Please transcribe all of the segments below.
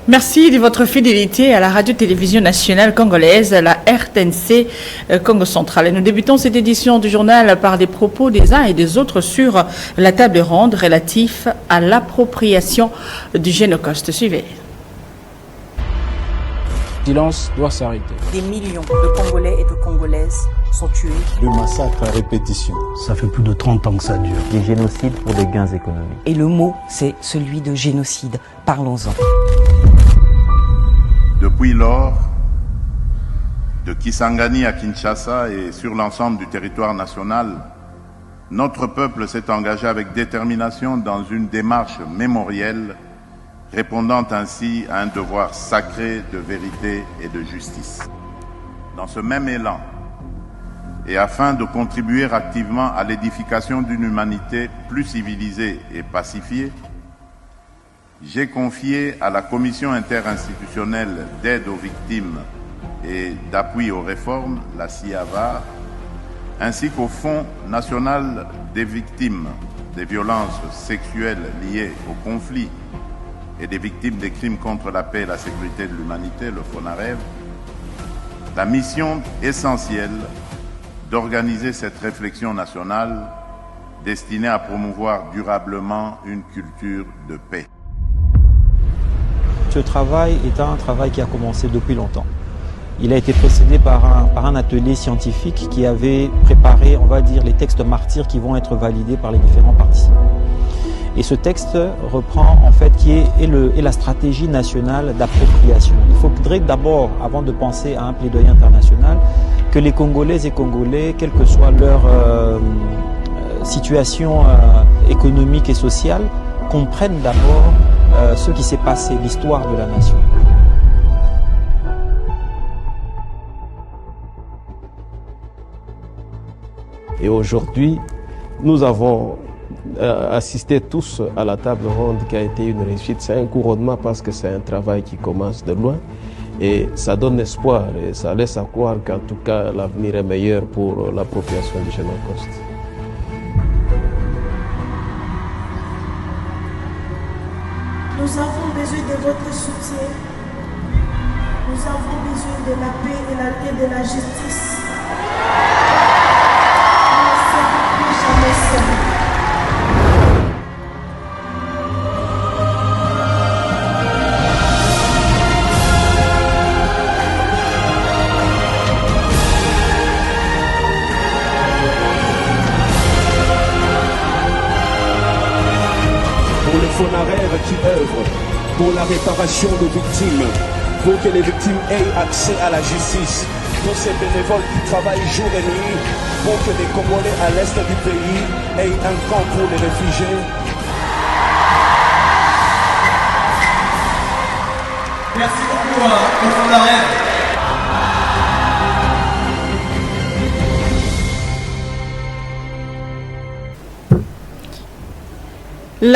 Merci de votre fidélité à la radio-télévision nationale congolaise, la RTNC Congo Central. Et nous débutons cette édition du journal par des propos des uns et des autres sur la table ronde relatif à l'appropriation du génocide. Suivez. Le silence doit s'arrêter. Des millions de Congolais et de Congolaises sont tués. Le massacre à répétition. Ça fait plus de 30 ans que ça dure. Des génocides pour des gains économiques. Et le mot, c'est celui de génocide. Parlons-en. Depuis lors, de Kisangani à Kinshasa et sur l'ensemble du territoire national, notre peuple s'est engagé avec détermination dans une démarche mémorielle, répondant ainsi à un devoir sacré de vérité et de justice. Dans ce même élan, et afin de contribuer activement à l'édification d'une humanité plus civilisée et pacifiée, j'ai confié à la Commission interinstitutionnelle d'aide aux victimes et d'appui aux réformes, la CIAVAR, ainsi qu'au Fonds national des victimes des violences sexuelles liées au conflit et des victimes des crimes contre la paix et la sécurité de l'humanité, le FONAREV, la mission essentielle d'organiser cette réflexion nationale destinée à promouvoir durablement une culture de paix. Ce travail est un travail qui a commencé depuis longtemps. Il a été précédé par un atelier scientifique qui avait préparé, on va dire, les textes martyrs qui vont être validés par les différents participants. Et ce texte reprend en fait qui est la stratégie nationale d'appropriation. Il faudrait d'abord, avant de penser à un plaidoyer international, que les Congolaises et Congolais, quelle que soit leur situation économique et sociale, comprennent d'abord ce qui s'est passé, l'histoire de la nation. Et aujourd'hui, nous avons assisté tous à la table ronde qui a été une réussite. C'est un couronnement parce que c'est un travail qui commence de loin et ça donne espoir et ça laisse à croire qu'en tout cas l'avenir est meilleur pour l'appropriation du génocide. Nous avons besoin de votre soutien. Nous avons besoin de la paix et de la justice. Nous ne serons plus jamais seuls. Pour le FONAREV qui œuvre pour la réparation des victimes, pour que les victimes aient accès à la justice, pour ces bénévoles qui travaillent jour et nuit, pour que les Congolais à l'est du pays aient un camp pour les réfugiés. Merci beaucoup au FONAREV. Une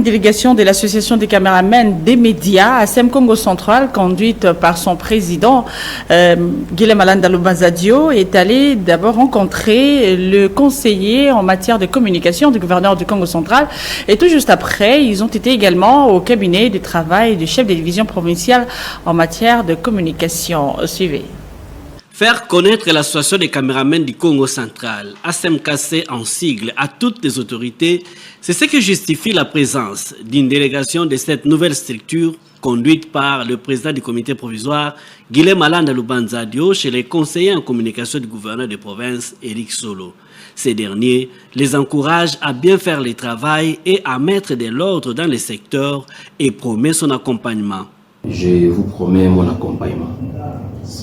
délégation de l'association des caméramans des médias à SEM Congo Central, conduite par son président Guilhem Alanda Lubanza-Dio, est allée d'abord rencontrer le conseiller en matière de communication du gouverneur du Congo Central. Et tout juste après, ils ont été également au cabinet de travail du chef de division provinciale en matière de communication. Suivez. Faire connaître l'association des caméramans du Congo central, ASMKC en sigle, à toutes les autorités, c'est ce qui justifie la présence d'une délégation de cette nouvelle structure conduite par le président du comité provisoire, Guilhem Alanda Lubanza-Dio, chez les conseillers en communication du gouverneur de province, Éric Solo. Ces derniers les encouragent à bien faire le travail et à mettre de l'ordre dans les secteurs et promet son accompagnement. Je vous promets mon accompagnement.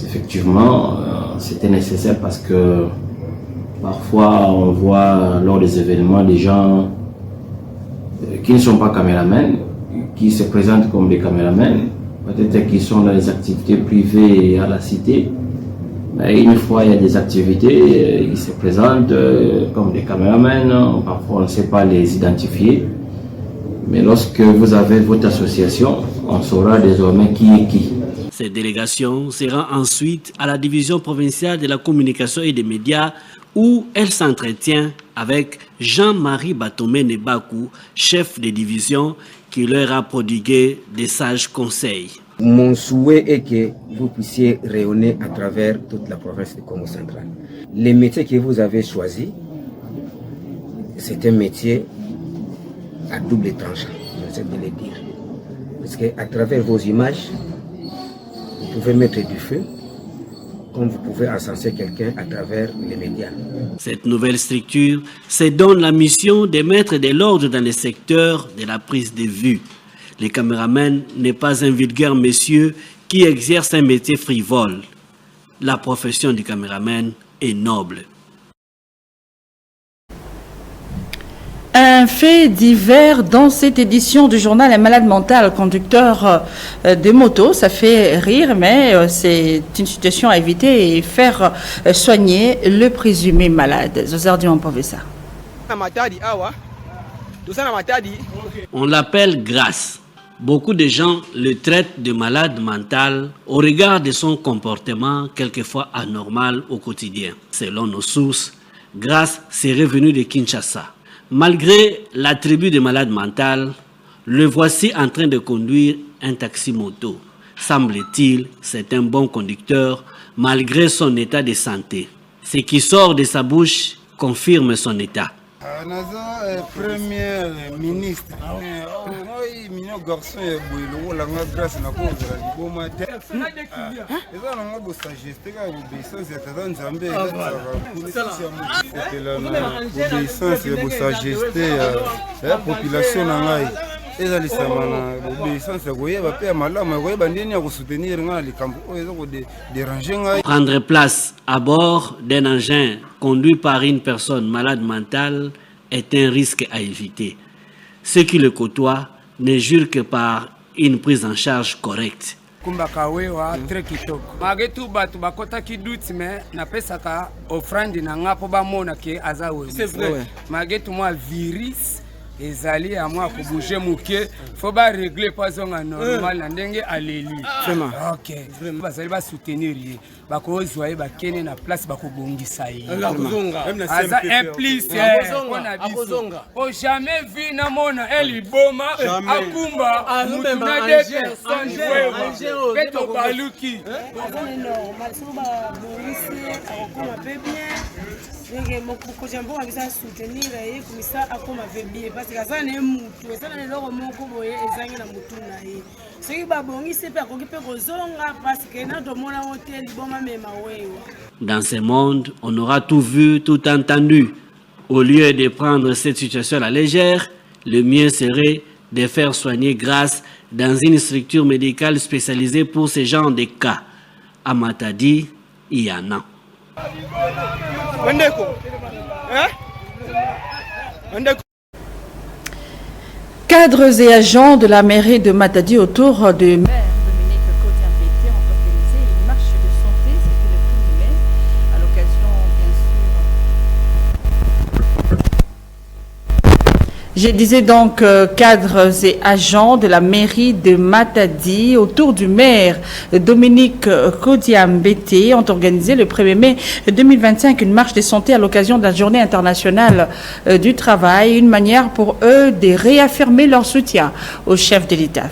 Effectivement, c'était nécessaire parce que parfois on voit lors des événements des gens qui ne sont pas caméramans, qui se présentent comme des caméramans, peut-être qu'ils sont dans les activités privées à la cité, mais une fois il y a des activités, ils se présentent comme des caméramans, parfois on ne sait pas les identifier, mais lorsque vous avez votre association, on saura désormais qui est qui. Cette délégation se rend ensuite à la division provinciale de la communication et des médias où elle s'entretient avec Jean-Marie Batomé Nebakou, chef de division, qui leur a prodigué des sages conseils. Mon souhait est que vous puissiez rayonner à travers toute la province du Congo central. Les métiers que vous avez choisis, c'est un métier à double tranchant, j'essaie de le dire. Parce qu'à travers vos images, vous pouvez mettre du feu, comme vous pouvez encenser quelqu'un à travers les médias. Cette nouvelle structure se donne la mission de mettre de l'ordre dans le secteur de la prise de vue. Le caméraman n'est pas un vulgaire monsieur qui exerce un métier frivole. La profession du caméraman est noble. Un fait divers dans cette édition du journal Un malade mental, conducteur de moto. Ça fait rire, mais c'est une situation à éviter et faire soigner le présumé malade. Zozardion Povessa. On l'appelle Grâce. Beaucoup de gens le traitent de malade mental au regard de son comportement quelquefois anormal au quotidien. Selon nos sources, Grâce serait venu de Kinshasa. Malgré l'attribut de malade mental, le voici en train de conduire un taxi-moto. Semble-t-il, c'est un bon conducteur malgré son état de santé. Ce qui sort de sa bouche confirme son état. Premier ministre, garçon prendre place à bord d'un engin conduit par une personne malade mentale est un risque à éviter. Ceux qui le côtoient ne jurent que par une prise en charge correcte. ezali à moi ko bouger muke faut ba régler poison normal na ndenge aleli vraiment OK bazali ba soutenir ba ko zoye ba kene na place ba ko bongisa yi aza implice on a dit au jamais vu na mona eli boma akumba mutuna de personne wewe beto baluki normal so ba bongisi akoma pe bien nge moko jambo abisa soutenir ye kumisa akoma ve bien parce que ça ne mutu ça ne loko moko boye ezangi na mutu na ye soki babongisi pe akoki pe kozonga parce que na domona hotel boma mema wewe. Dans ce monde, on aura tout vu, tout entendu. Au lieu de prendre cette situation à la légère, le mieux serait de faire soigner Grâce dans une structure médicale spécialisée pour ce genre de cas. À Matadi, il y en a. Cadres et agents de la mairie de Matadi autour de maire Dominique Kodiambete ont organisé une marche de santé. C'était le 1er mai à l'occasion, bien sûr. Je disais donc cadres et agents de la mairie de Matadi autour du maire Dominique Kodiambete ont organisé le 1er mai 2025 une marche de santé à l'occasion de la journée internationale du travail, une manière pour eux de réaffirmer leur soutien au chef de l'État.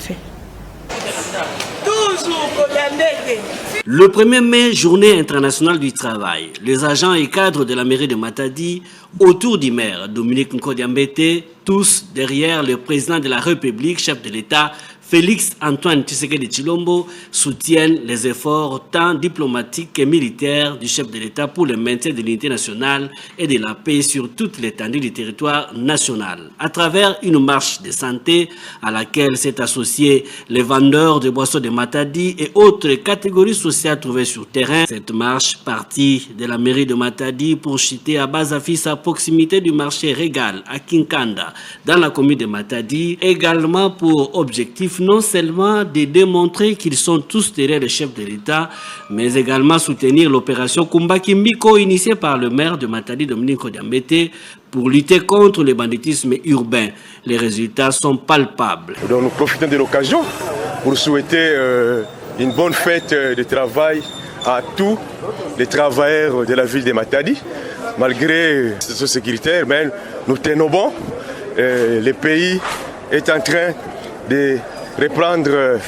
Le 1er mai, journée internationale du travail, les agents et cadres de la mairie de Matadi autour du maire Dominique Kodiambete, tous derrière le président de la République, chef de l'État, Félix Antoine Tshisekedi Tshilombo, soutiennent les efforts tant diplomatiques que militaires du chef de l'État pour le maintien de l'unité nationale et de la paix sur toute l'étendue du territoire national. À travers une marche de santé à laquelle s'est associé les vendeurs de boissons de Matadi et autres catégories sociales trouvées sur terrain, cette marche partie de la mairie de Matadi pour chuter à Bazafis à proximité du marché Régal à Kinkanda dans la commune de Matadi, également pour objectif non seulement de démontrer qu'ils sont tous derrière le chef de l'État, mais également soutenir l'opération Kumba Kimbiko initiée par le maire de Matadi, Dominique Kodiambete, pour lutter contre le banditisme urbain. Les résultats sont palpables. Donc nous profitons de l'occasion pour souhaiter une bonne fête de travail à tous les travailleurs de la ville de Matadi. Malgré cette situation sécuritaire, nous tenons bon. Le pays est en train de reprendre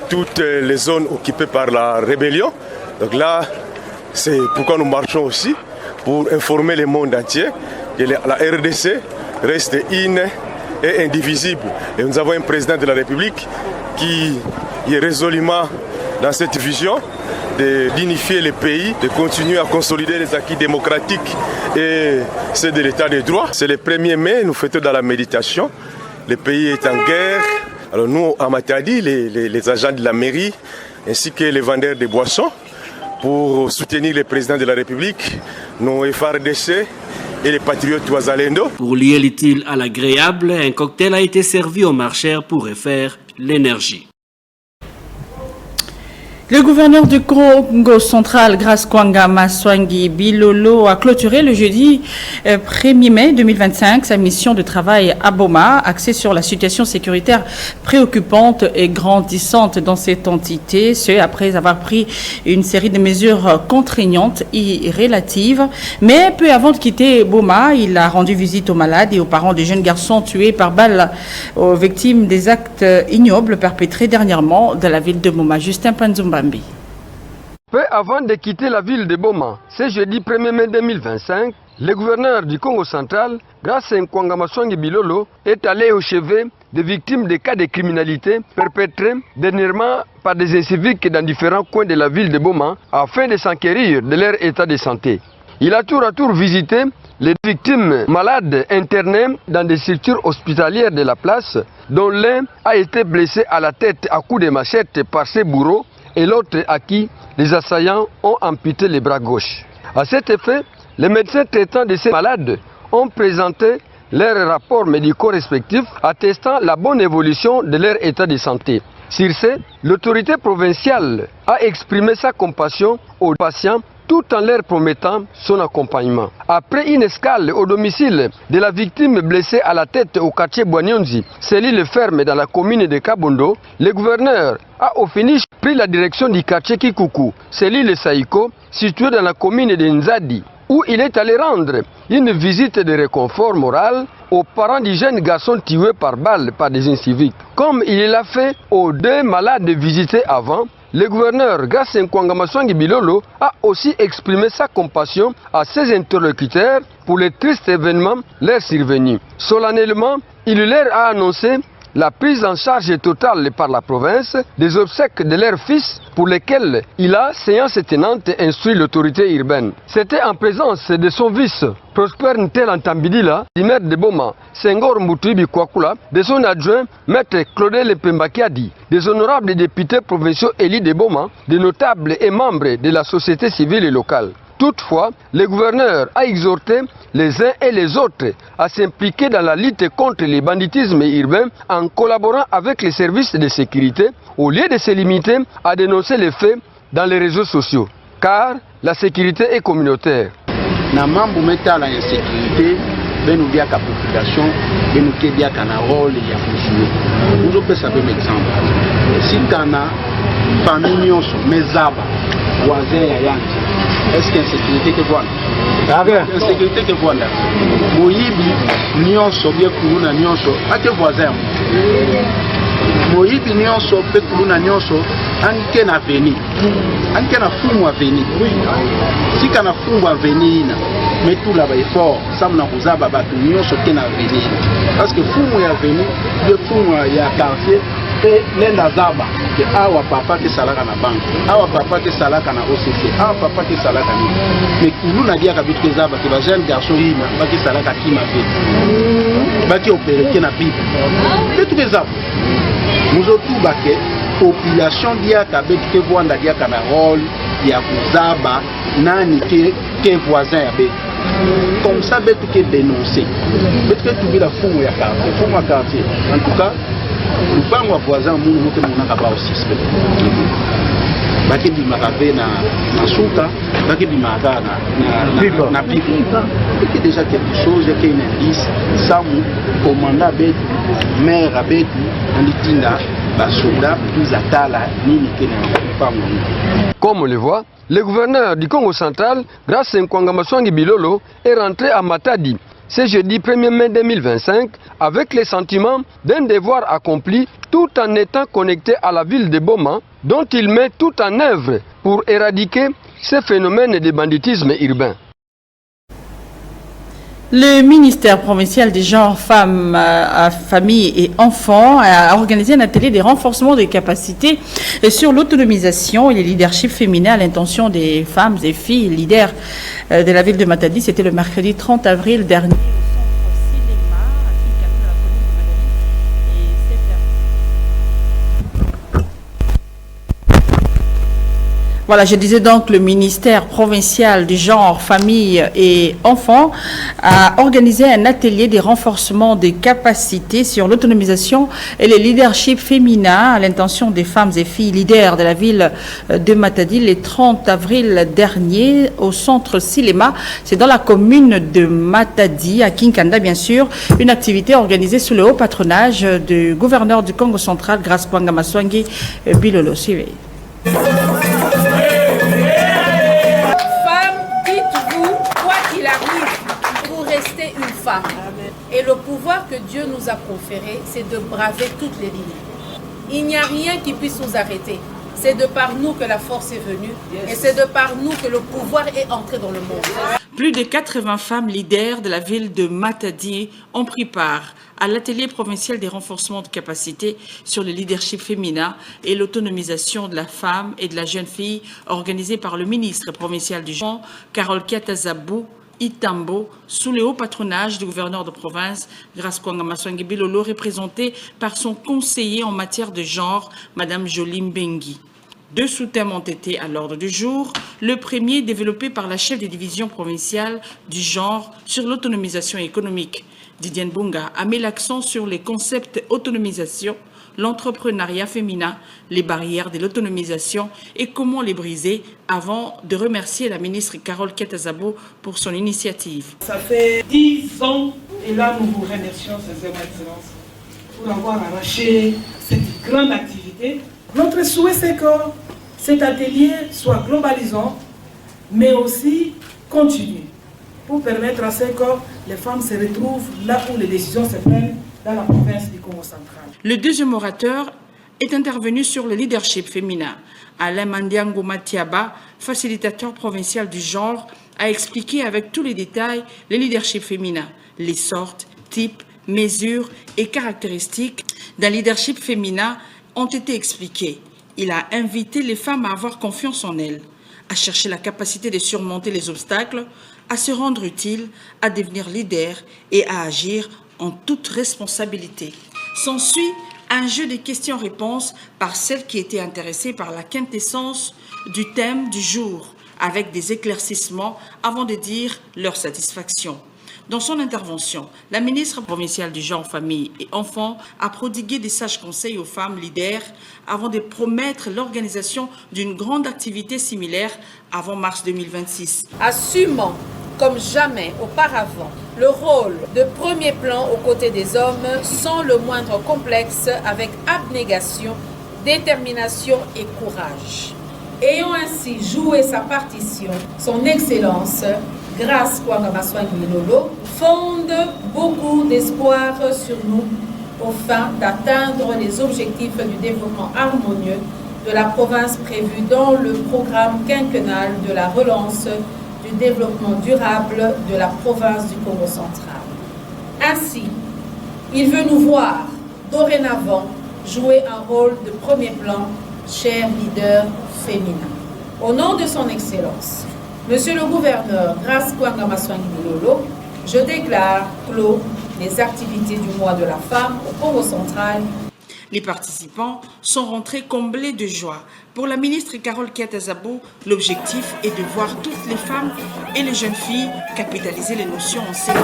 toutes les zones occupées par la rébellion. Donc là, c'est pourquoi nous marchons aussi, pour informer le monde entier que la RDC reste une et indivisible. Et nous avons un président de la République qui est résolument dans cette vision d'unifier le pays, de continuer à consolider les acquis démocratiques et ceux de l'état de droit. C'est le 1er mai, nous fêtons dans la méditation. Le pays est en guerre. Alors nous, à Matadi, les agents de la mairie, ainsi que les vendeurs de boissons, pour soutenir le président de la République, nos FARDC et les patriotes Ouazalendo. Pour lier l'utile à l'agréable, un cocktail a été servi aux marcheurs pour refaire l'énergie. Le gouverneur du Congo central, Grace Kwanga Maswangi Bilolo, a clôturé le jeudi 1er mai 2025 sa mission de travail à Boma, axée sur la situation sécuritaire préoccupante et grandissante dans cette entité, ce après avoir pris une série de mesures contraignantes et relatives. Mais peu avant de quitter Boma, il a rendu visite aux malades et aux parents des jeunes garçons tués par balle, aux victimes des actes ignobles perpétrés dernièrement dans la ville de Boma. Justin Panzumba. Peu avant de quitter la ville de Boma, ce jeudi 1er mai 2025, le gouverneur du Congo central, Grace Kwanga Maswangi Bilolo, est allé au chevet des victimes des cas de criminalité perpétrés dernièrement par des inciviques dans différents coins de la ville de Boma afin de s'enquérir de leur état de santé. Il a tour à tour visité les victimes malades internées dans des structures hospitalières de la place, dont l'un a été blessé à la tête à coups de machette par ses bourreaux et l'autre à qui les assaillants ont amputé les bras gauches. À cet effet, les médecins traitants de ces malades ont présenté leurs rapports médicaux respectifs attestant la bonne évolution de leur état de santé. Sur ce, l'autorité provinciale a exprimé sa compassion aux patients tout en leur promettant son accompagnement. Après une escale au domicile de la victime blessée à la tête au quartier Boignonzi, cellule ferme dans la commune de Kabondo, le gouverneur a au finish pris la direction du quartier Kikuku, cellule Saïko, située dans la commune de Nzadi, où il est allé rendre une visite de réconfort moral aux parents du jeune garçon tué par balle par des inciviques. Comme il l'a fait aux deux malades visités avant, le gouverneur Grace Kwanga Maswangi Bilolo a aussi exprimé sa compassion à ses interlocuteurs pour les tristes événements leur survenus. Solennellement, il leur a annoncé la prise en charge totale par la province des obsèques de leur fils pour lesquels il a, séance tenante, instruit l'autorité urbaine. C'était en présence de son vice, Prosper Ntel Antambidila, du maire de Boma, Senghor Moutribi Kwakula, de son adjoint, maître Claudel Pembakiadi, des honorables députés provinciaux élus de Boma, des notables et membres de la société civile locale. Toutefois, le gouverneur a exhorté les uns et les autres à s'impliquer dans la lutte contre le banditisme urbain en collaborant avec les services de sécurité au lieu de se limiter à dénoncer les faits dans les réseaux sociaux. Car la sécurité est communautaire. Na mambo meta la insécurité, benu dia ka population, benu ke dia kana rôle ya jouer. Nous peut ça un exemple. Si kana famille nyonso mezaba voisin ya yanti. Est-ce qu'il y a une sécurité que voilà? Une sécurité que voilà. Moyibi, nyonso, bien kuluna nyonso, à tes voisins. Moyibi nyonso, bien kuluna nyonso, anke na veni. Anke na fumu a veni. Si kana fumu a veni, mais tout là-bas est fort. Ça m'a kuzaba batu nyonso ke na veni. Parce que fumu ya veni, bien fumu ya quartier. Et l'enda zaba que awa papa qui salaka na banque, awa papa qui salaka na OCC, awa papa qui salaka ni. Mais nous n'a dit à kabit que zaba que les jeunes garçons ils va qui salaka qui m'a fait, va qui opérer qui na bible. Mais tout les zaba. Nous autres baké population dia kabit que voanda dia kana rôle dia kuzaba nani que voisin abe. Comme ça bête que dénoncer. Bête que tu vis la fumo ya quartier, fumo quartier. En tout cas le bango voisin moun moto monaka ba aussi spect baki bi makabe na suka baki bi maka na pipe et déjà quelque chose qui est un indice samu commandant betu maire betu anditinda ba soldat plus atala nini kena pas mon. Comme on le voit, le gouverneur du Congo central, Grace Kwanga Maswangi Bilolo, est rentré à Matadi ce jeudi 1er mai 2025 avec le sentiment d'un devoir accompli tout en étant connecté à la ville de Boma dont il met tout en œuvre pour éradiquer ce phénomène de banditisme urbain. Le ministère provincial des genres, femmes, familles et enfants a organisé un atelier de renforcement des capacités sur l'autonomisation et le leadership féminin à l'intention des femmes et filles leaders de la ville de Matadi. C'était le mercredi 30 avril dernier. Voilà, je disais donc le ministère provincial du genre, famille et enfants a organisé un atelier de renforcement des capacités sur l'autonomisation et le leadership féminin à l'intention des femmes et filles leaders de la ville de Matadi le 30 avril dernier au centre Silema. C'est dans la commune de Matadi, à Kinkanda bien sûr, une activité organisée sous le haut patronage du gouverneur du Congo central, Grace Kwanga Maswangi Bilolo. Suivez. Et le pouvoir que Dieu nous a conféré, c'est de braver toutes les limites. Il n'y a rien qui puisse nous arrêter. C'est de par nous que la force est venue et c'est de par nous que le pouvoir est entré dans le monde. Plus de 80 femmes leaders de la ville de Matadi ont pris part à l'atelier provincial des renforcements de capacités sur le leadership féminin et l'autonomisation de la femme et de la jeune fille organisé par le ministre provincial du genre, Carole Kiatazabou Itambo, sous le haut patronage du gouverneur de province, Grace Kwanga Maswangi Bilolo, représenté par son conseiller en matière de genre, Madame Jolie Mbengi. Deux sous-thèmes ont été à l'ordre du jour. Le premier, développé par la chef des divisions provinciales du genre sur l'autonomisation économique. Didier Mbunga a mis l'accent sur les concepts autonomisation, l'entrepreneuriat féminin, les barrières de l'autonomisation et comment les briser, avant de remercier la ministre Carole Kiatazabou pour son initiative. Ça fait 10 ans et là nous vous remercions, Ses Excellences, pour avoir arraché cette grande activité. Notre souhait c'est que cet atelier soit globalisant mais aussi continu pour permettre à ce que les femmes se retrouvent là où les décisions se prennent dans la province du Congo central. Le deuxième orateur est intervenu sur le leadership féminin. Alain Mandiango Matiaba, facilitateur provincial du genre, a expliqué avec tous les détails le leadership féminin, les sortes, types, mesures et caractéristiques d'un leadership féminin ont été expliquées. Il a invité les femmes à avoir confiance en elles, à chercher la capacité de surmonter les obstacles, à se rendre utiles, à devenir leader et à agir en toute responsabilité. S'ensuit un jeu de questions-réponses par celles qui étaient intéressées par la quintessence du thème du jour, avec des éclaircissements avant de dire leur satisfaction. Dans son intervention, la ministre provinciale du genre, famille et enfants a prodigué des sages conseils aux femmes leaders avant de promettre l'organisation d'une grande activité similaire avant mars 2026. Assumant comme jamais auparavant le rôle de premier plan aux côtés des hommes sans le moindre complexe, avec abnégation, détermination et courage. Ayant ainsi joué sa partition, son Excellence, Grace Kwanga Maswangi Bilolo, fonde beaucoup d'espoir sur nous au fin d'atteindre les objectifs du développement harmonieux de la province prévu dans le programme quinquennal de la relance du développement durable de la province du Congo central. Ainsi, il veut nous voir dorénavant jouer un rôle de premier plan, cher leader féminin. Au nom de son Excellence, Monsieur le gouverneur Grace Kwanga Maswangi Bilolo, je déclare clos les activités du mois de la femme au Congo central. Les participants sont rentrés comblés de joie. Pour la ministre Carole Kiatazabou, l'objectif est de voir toutes les femmes et les jeunes filles capitaliser les notions enseignées.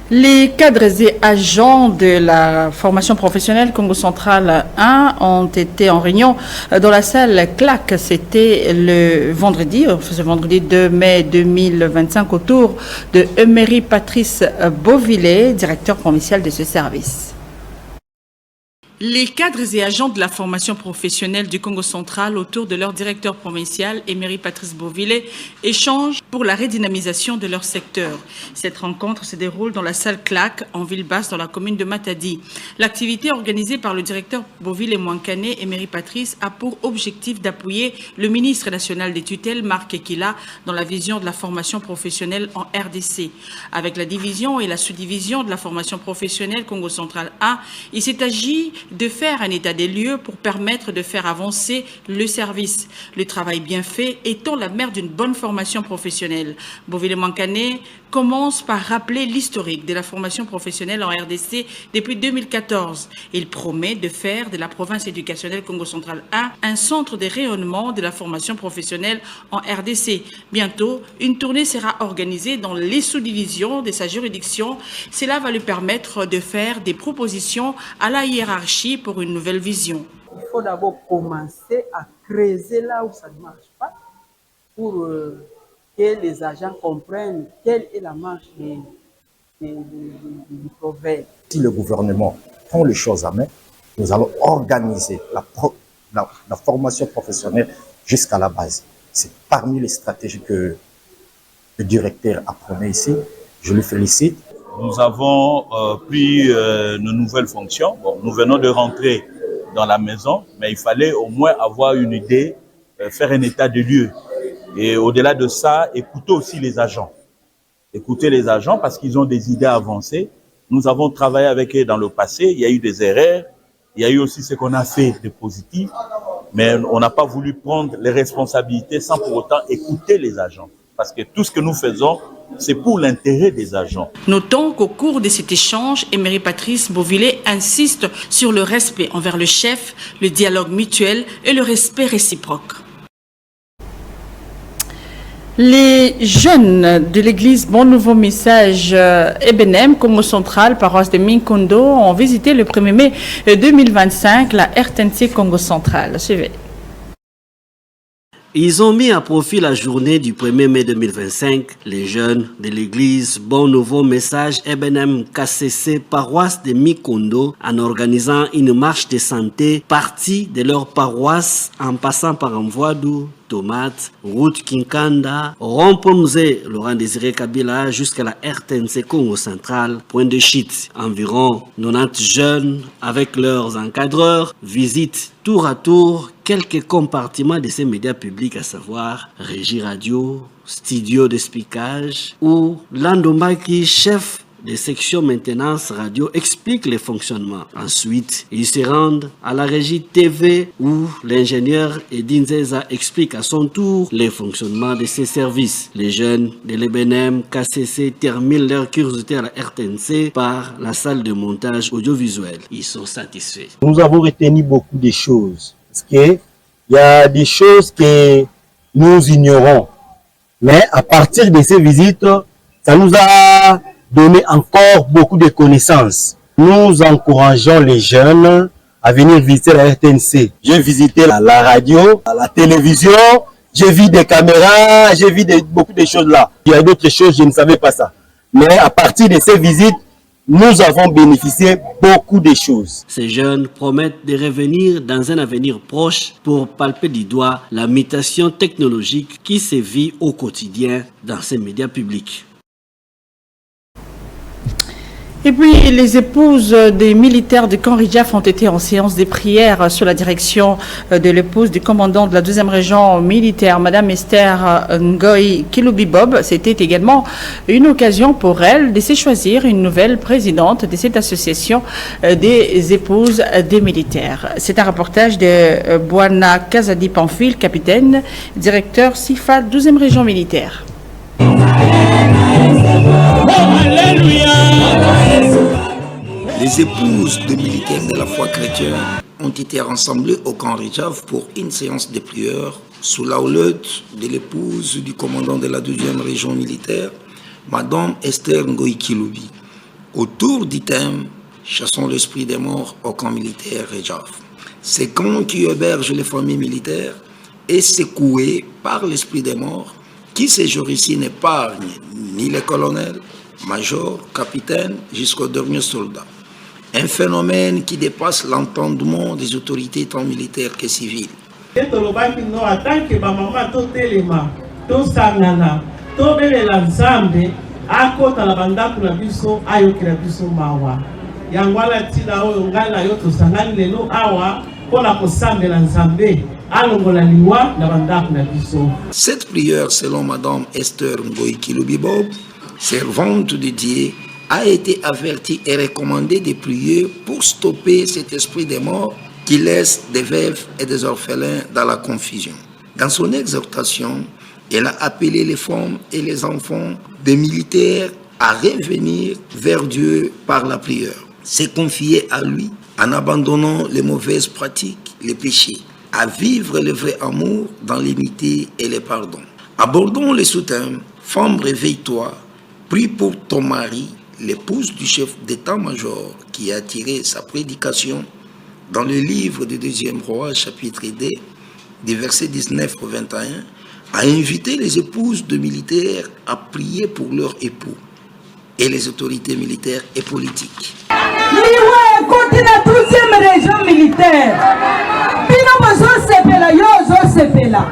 Les cadres et agents de la formation professionnelle Congo Central 1 ont été en réunion dans la salle CLAC. C'était ce vendredi 2 mai 2025 autour de Emery Patrice Beauvillet, directeur provincial de ce service. Les cadres et agents de la formation professionnelle du Congo central autour de leur directeur provincial, Emery Patrice Beauvillé, échangent pour la redynamisation de leur secteur. Cette rencontre se déroule dans la salle CLAC en ville basse dans la commune de Matadi. L'activité organisée par le directeur Beauvillé Mouankané, Emery Patrice, a pour objectif d'appuyer le ministre national des tutelles, Marc Ekila, dans la vision de la formation professionnelle en RDC. Avec la division et la sous-division de la formation professionnelle Congo central 1, il s'est agi de faire un état des lieux pour permettre de faire avancer le service. Le travail bien fait étant la mère d'une bonne formation professionnelle. Beauvillé Mouankané commence par rappeler l'historique de la formation professionnelle en RDC depuis 2014. Il promet de faire de la province éducationnelle Congo central 1 un centre de rayonnement de la formation professionnelle en RDC. Bientôt, une tournée sera organisée dans les sous-divisions de sa juridiction. Cela va lui permettre de faire des propositions à la hiérarchie pour une nouvelle vision. Il faut d'abord commencer à creuser là où ça ne marche pas pour que les agents comprennent quelle est la marche du proverbe. Si le gouvernement prend les choses à main, nous allons organiser la formation professionnelle jusqu'à la base. C'est parmi les stratégies que le directeur apprenait ici. Je le félicite. Nous avons pris nos nouvelles fonctions. Bon, nous venons de rentrer dans la maison, mais il fallait au moins avoir une idée, faire un état de lieu. Et au-delà de ça, écouter aussi les agents. Écouter les agents parce qu'ils ont des idées avancées. Nous avons travaillé avec eux dans le passé. Il y a eu des erreurs. Il y a eu aussi ce qu'on a fait de positif. Mais on n'a pas voulu prendre les responsabilités sans pour autant écouter les agents. Parce que tout ce que nous faisons, c'est pour l'intérêt des agents. Notons qu'au cours de cet échange, Emery Patrice Beauvillé insiste sur le respect envers le chef, le dialogue mutuel et le respect réciproque. Les jeunes de l'église Bon Nouveau Message Ebenem, Congo central, paroisse de Minkondo, ont visité le 1er mai 2025 la RTNC Congo central. Suivez. Ils ont mis à profit la journée du 1er mai 2025, les jeunes de l'église Bon Nouveau Message Ebenem KCC, paroisse de Mikondo, en organisant une marche de santé partie de leur paroisse en passant par Mvoadou, Tomate, route Kinkanda, Rompomze, Laurent Désiré Kabila, jusqu'à la RTNC Congo central, point de chute. Environ 90 jeunes, avec leurs encadreurs, visitent tour à tour quelques compartiments de ces médias publics, à savoir Régie Radio, Studio de Speakage, où Landombaki, chef de section maintenance radio, explique les fonctionnements. Ensuite, ils se rendent à la régie TV où l'ingénieur Edin Zeza explique à son tour les fonctionnements de ces services. Les jeunes de l'EBNM KCC terminent leur curiosité à la RTNC par la salle de montage audiovisuel. Ils sont satisfaits. Nous avons retenu beaucoup de choses. Parce qu'il y a des choses que nous ignorons. Mais à partir de ces visites, ça nous a donné encore beaucoup de connaissances. Nous encourageons les jeunes à venir visiter la RTNC. J'ai visité la radio, la télévision, j'ai vu des caméras, j'ai vu beaucoup de choses là. Il y a d'autres choses, je ne savais pas ça. Mais à partir de ces visites, nous avons bénéficié beaucoup de choses. Ces jeunes promettent de revenir dans un avenir proche pour palper du doigt la mutation technologique qui sévit au quotidien dans ces médias publics. Et puis, les épouses des militaires de Kanridjaf ont été en séance de prière sous la direction de l'épouse du commandant de la 2e région militaire, Madame Esther Ngoy Kiloubi-Bob. C'était également une occasion pour elle de se choisir une nouvelle présidente de cette association des épouses des militaires. C'est un reportage de Bouana Kazadi Pamphile, capitaine, directeur SIFA 12e région militaire. Les épouses de militaires de la foi chrétienne ont été rassemblées au camp Rijaf pour une séance de prière sous la houlette de l'épouse du commandant de la 2e région militaire, Madame Esther Ngoy Kiloubi, autour du thème « Chassons l'esprit des morts au camp militaire Rijaf ». Ce camp qui héberge les familles militaires est secoué par l'esprit des morts qui, ces jours ici, n'épargne ni les colonels, majors, capitaines, jusqu'aux derniers soldats. Un phénomène qui dépasse l'entendement des autorités tant militaires que civiles. Cette prière, selon Madame Esther Ngoï-Kiloubibob, servante de Dieu, a été avertie et recommandée de prier pour stopper cet esprit des morts qui laisse des veuves et des orphelins dans la confusion. Dans son exhortation, elle a appelé les femmes et les enfants des militaires à revenir vers Dieu par la prière, se confier à lui en abandonnant les mauvaises pratiques, les péchés, à vivre le vrai amour dans l'unité et le pardon. Abordons les sous-thèmes. Femme, réveille-toi, prie pour ton mari, l'épouse du chef d'état-major qui a tiré sa prédication dans le livre de 2e Roi, chapitre 2, des versets 19 au 21, a invité les épouses de militaires à prier pour leurs époux et les autorités militaires et politiques. Liwe côté la 12e région militaire. Bino bozo sepela yo zo sepela.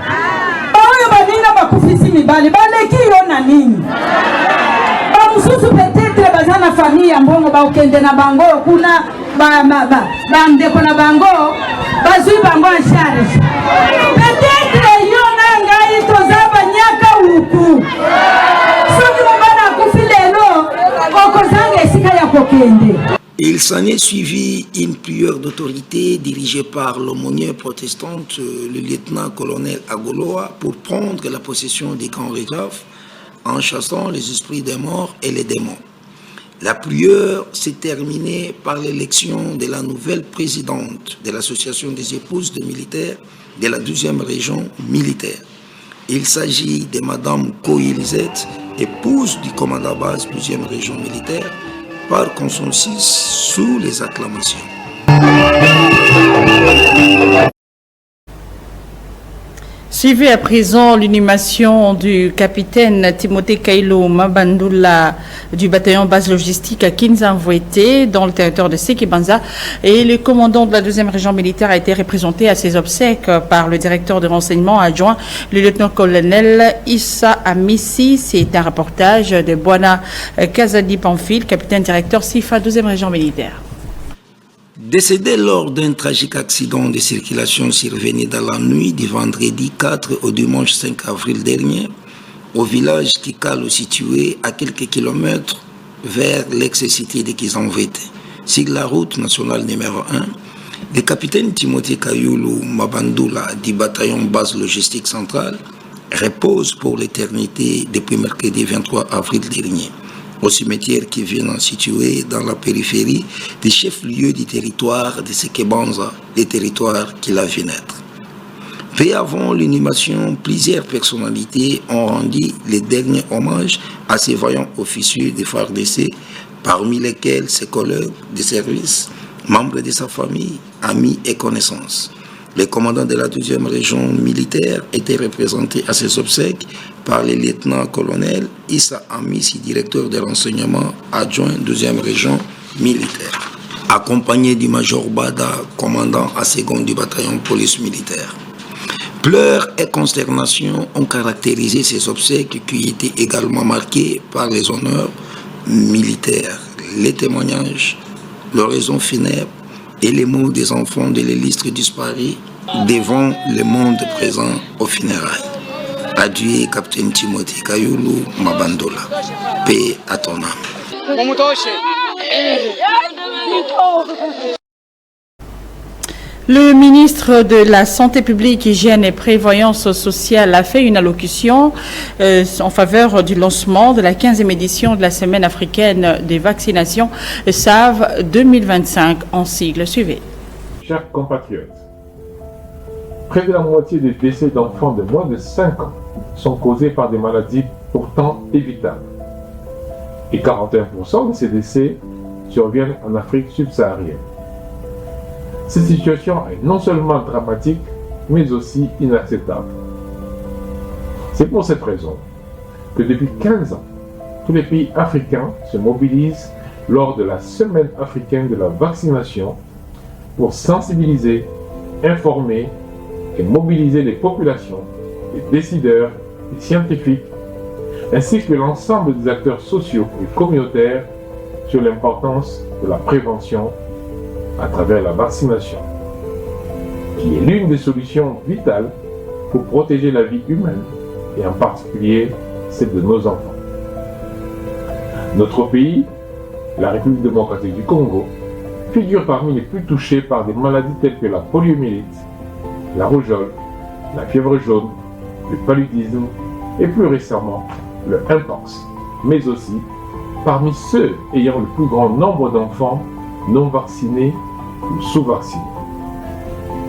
Baoyo banina bakufisi mibali baleki yo na nini. Ba mususu peut-être bazana famille ambongo ba okende na bango kuna ba ndeko na bango bazui bango en charge. Peut-être yo na ngai tozaba nyaka uku. Soki mabana kufilelo okozanga esika ya kokende. Il s'en est suivi une prière d'autorité dirigée par l'aumônier protestante, le lieutenant-colonel Agoloa, pour prendre la possession des camps réserves en chassant les esprits des morts et les démons. La prière s'est terminée par l'élection de la nouvelle présidente de l'association des épouses de militaires de la 12e région militaire. Il s'agit de Madame Koïlisette, épouse du commandant base 12e région militaire, par consensus sous les acclamations. Suivez à présent l'inhumation du capitaine Timothée Kailo Mabandula du bataillon base logistique à Kinzanvouete dans le territoire de Sekibanza, et le commandant de la 2e région militaire a été représenté à ses obsèques par le directeur de renseignement adjoint, le lieutenant-colonel Issa Amissi. C'est un reportage de Boana Kazadi Pamphile, capitaine directeur SIFA 2e région militaire. Décédé lors d'un tragique accident de circulation survenu dans la nuit du vendredi 4 au dimanche 5 avril dernier, au village Kikalo situé à quelques kilomètres vers l'ex-cité de Kizanvouete, sur la route nationale numéro 1, le capitaine Timothée Kayoulou Mabandula du bataillon base logistique centrale repose pour l'éternité depuis mercredi 23 avril dernier, au cimetière qui vient situé dans la périphérie des chefs-lieux du territoire de Sekebanza, le territoire qui l'a vu naître. Peu avant l'inhumation, plusieurs personnalités ont rendu les derniers hommages à ces vaillants officiers de FARDC, parmi lesquels ses collègues de service, membres de sa famille, amis et connaissances. Le commandant de la 12e région militaire était représenté à ses obsèques par le lieutenant-colonel Issa Amissi, directeur de renseignement adjoint 12e région militaire, accompagné du major Bada, commandant à seconde du bataillon police militaire. Pleurs et consternation ont caractérisé ces obsèques qui étaient également marquées par les honneurs militaires, les témoignages, l'oraison funèbre et les mots des enfants de l'illustre disparu devant le monde présent aux funérailles. Adieu, capitaine Timothée Kayoulou Mabandula. Paix à ton âme. Le ministre de la Santé publique, Hygiène et Prévoyance sociale a fait une allocution en faveur du lancement de la 15e édition de la Semaine africaine des vaccinations SAV 2025 en sigle. Suivez. Chers compatriotes, près de la moitié des décès d'enfants de moins de 5 ans sont causés par des maladies pourtant évitables. Et 41% de ces décès surviennent en Afrique subsaharienne. Cette situation est non seulement dramatique, mais aussi inacceptable. C'est pour cette raison que depuis 15 ans, tous les pays africains se mobilisent lors de la Semaine africaine de la vaccination pour sensibiliser, informer et mobiliser les populations, les décideurs, les scientifiques, ainsi que l'ensemble des acteurs sociaux et communautaires sur l'importance de la prévention à travers la vaccination, qui est l'une des solutions vitales pour protéger la vie humaine et en particulier celle de nos enfants. Notre pays, la République démocratique du Congo, figure parmi les plus touchés par des maladies telles que la poliomyélite, la rougeole, la fièvre jaune, le paludisme et plus récemment le mpox, mais aussi parmi ceux ayant le plus grand nombre d'enfants non vaccinés ou sous-vaccinés.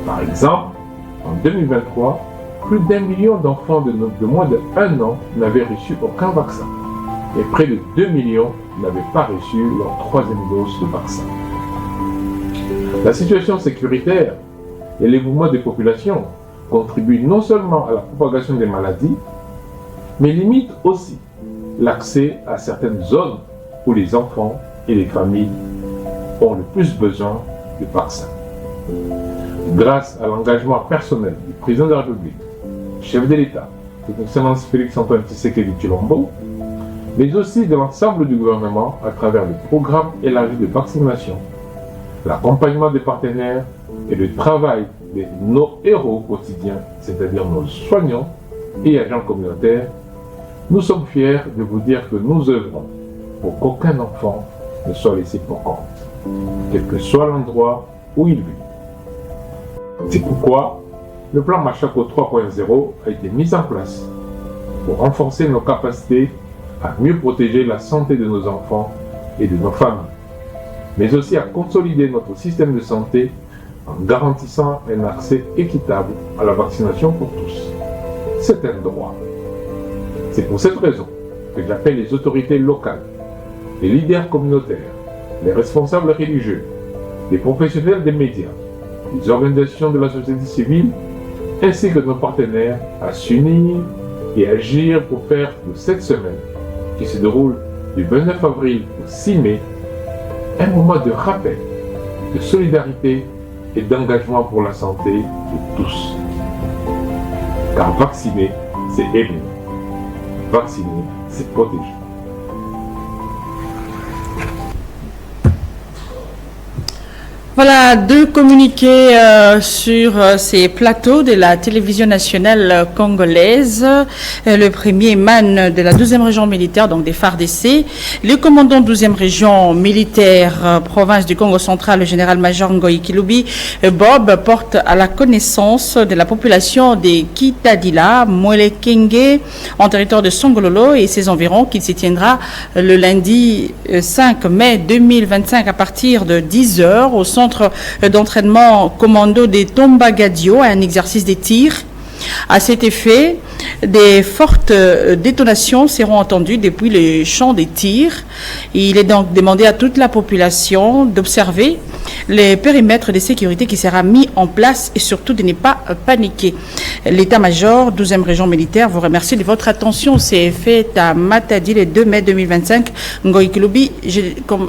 Par exemple, en 2023, plus d'1 million d'enfants de moins de 1 an n'avaient reçu aucun vaccin et près de 2 millions n'avaient pas reçu leur 3e dose de vaccin. La situation sécuritaire et les mouvements des populations contribuent non seulement à la propagation des maladies, mais limitent aussi l'accès à certaines zones où les enfants et les familles ont le plus besoin de vaccins. Grâce à l'engagement personnel du président de la République, chef de l'État, son Excellence Félix-Antoine Tshisekedi Tshilombo, mais aussi de l'ensemble du gouvernement à travers le programme élargi de vaccination, l'accompagnement des partenaires et le travail de nos héros quotidiens, c'est-à-dire nos soignants et agents communautaires, nous sommes fiers de vous dire que nous œuvrons pour qu'aucun enfant ne soit laissé pour compte, quel que soit l'endroit où il vit. C'est pourquoi le plan Machako 3.0 a été mis en place pour renforcer nos capacités à mieux protéger la santé de nos enfants et de nos familles, mais aussi à consolider notre système de santé en garantissant un accès équitable à la vaccination pour tous. C'est un droit. C'est pour cette raison que j'appelle les autorités locales, les leaders communautaires, les responsables religieux, les professionnels des médias, les organisations de la société civile, ainsi que nos partenaires à s'unir et agir pour faire de cette semaine, qui se déroule du 29 avril au 6 mai, un moment de rappel, de solidarité et d'engagement pour la santé de tous. Car vacciner, c'est aimer. Vacciner, c'est protéger. Voilà, deux communiqués sur ces plateaux de la télévision nationale congolaise. Le premier émane de la 12e région militaire, donc des FARDC. Le commandant 12e région militaire, province du Congo central, le général-major Ngoï Kiloubi Bob, porte à la connaissance de la population des Kitadila, Mwelekenge, en territoire de Songololo et ses environs, qu'il s'y tiendra le lundi 5 mai 2025 à partir de 10h au centre d'entraînement commando des Tombagadio, un exercice des tirs. À cet effet, des fortes détonations seront entendues depuis le champ des tirs. Il est donc demandé à toute la population d'observer les périmètres de sécurité qui sera mis en place et surtout de ne pas paniquer. L'état-major 12e région militaire vous remercie de votre attention. C'est fait à Matadi le 2 mai 2025. Ngoï Kiloubi,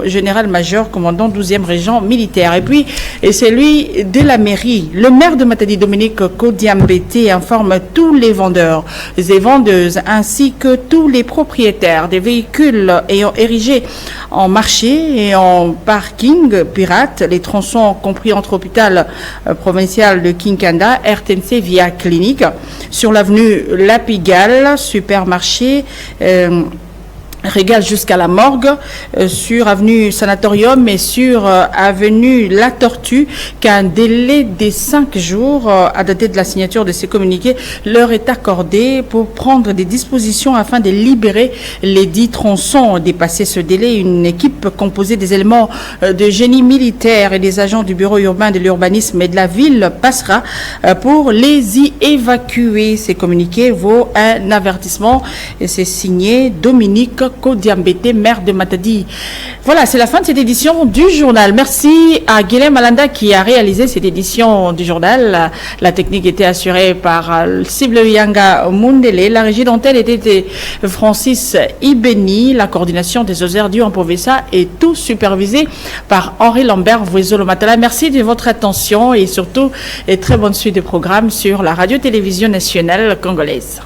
général-major, commandant 12e région militaire. Et puis, c'est lui de la mairie. Le maire de Matadi, Dominique Kodiambete, informe tous les vendeurs et vendeuses ainsi que tous les propriétaires des véhicules ayant érigé en marché et en parking pirate les tronçons compris entre hôpital provincial de Kinkanda, RTNC via clinique, sur l'avenue La Pigalle, supermarché, Régal jusqu'à la morgue, sur avenue Sanatorium et sur avenue La Tortue, qu'un délai de 5 jours à dater de la signature de ces communiqués leur est accordé pour prendre des dispositions afin de libérer les dits tronçons. Dépasser ce délai, une équipe composée des éléments de génie militaire et des agents du bureau urbain de l'urbanisme et de la ville passera pour les y évacuer. Ces communiqués vaut un avertissement et c'est signé Dominique Kodiambete, maire de Matadi. Voilà, c'est la fin de cette édition du journal. Merci à Guilhem Malanda qui a réalisé cette édition du journal. La technique était assurée par Cible Yanga Mundele. La régie d'antenne était Francis Ibeni. La coordination des Oser du Ampovesa est tout supervisé par Henri Lambert Vuezolo Matala. Merci de votre attention et surtout, très bonne suite de programmes sur la radio-télévision nationale congolaise.